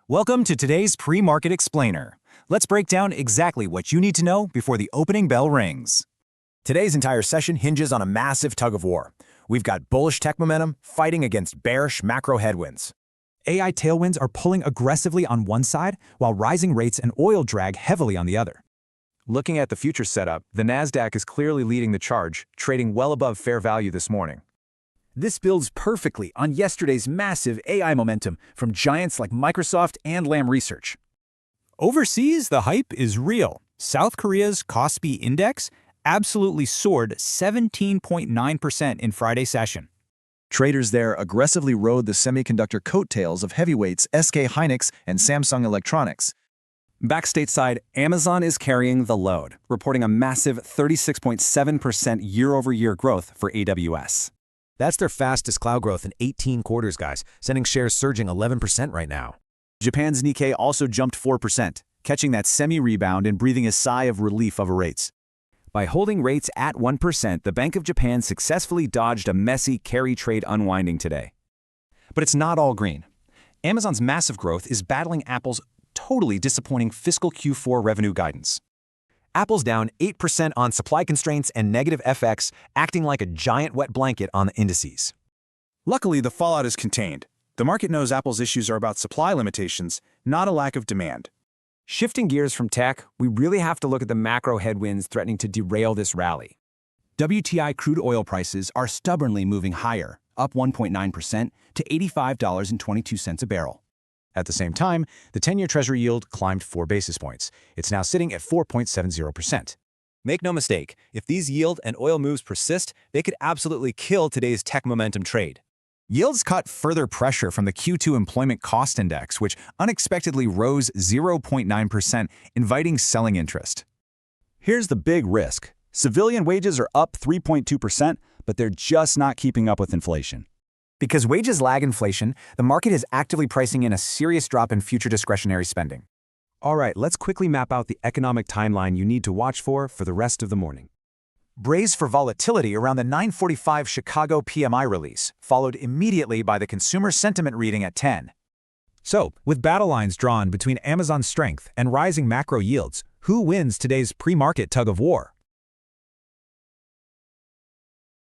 Welcome to today's Pre-Market Explainer. Let's break down exactly what you need to know before the opening bell rings. Today's entire session hinges on a massive tug of war. We've got bullish tech momentum fighting against bearish macro headwinds. AI tailwinds are pulling aggressively on one side, while rising rates and oil drag heavily on the other. Looking at the futures setup, the Nasdaq is clearly leading the charge, trading well above fair value this morning. This builds perfectly on yesterday's massive AI momentum from giants like Microsoft and Lam Research. Overseas, the hype is real. South Korea's Kospi index absolutely soared 17.9% in Friday's session. Traders there aggressively rode the semiconductor coattails of heavyweights SK Hynix and Samsung Electronics. Back stateside, Amazon is carrying the load, reporting a massive 36.7% year-over-year growth for AWS. That's their fastest cloud growth in 18 quarters, guys, sending shares surging 11% right now. Japan's Nikkei also jumped 4%, catching that semi-rebound and breathing a sigh of relief over rates. By holding rates at 1%, the Bank of Japan successfully dodged a messy carry trade unwinding today. But it's not all green. Amazon's massive growth is battling Apple's totally disappointing fiscal Q4 revenue guidance. Apple's down 8% on supply constraints and negative FX, acting like a giant wet blanket on the indices. Luckily, the fallout is contained. The market knows Apple's issues are about supply limitations, not a lack of demand. Shifting gears from tech, we really have to look at the macro headwinds threatening to derail this rally. WTI crude oil prices are stubbornly moving higher, up 1.9% to $85.22 a barrel. At the same time, the 10-year Treasury yield climbed 4 basis points. It's now sitting at 4.70%. Make no mistake, if these yield and oil moves persist, they could absolutely kill today's tech momentum trade. Yields caught further pressure from the Q2 Employment Cost Index, which unexpectedly rose 0.9%, inviting selling interest. Here's the big risk. Civilian wages are up 3.2%, but they're just not keeping up with inflation. Because wages lag inflation, the market is actively pricing in a serious drop in future discretionary spending. All right, let's quickly map out the economic timeline you need to watch for the rest of the morning. Brace for volatility around the 9:45 Chicago PMI release, followed immediately by the consumer sentiment reading at 10. So, with battle lines drawn between Amazon's strength and rising macro yields, who wins today's pre-market tug of war?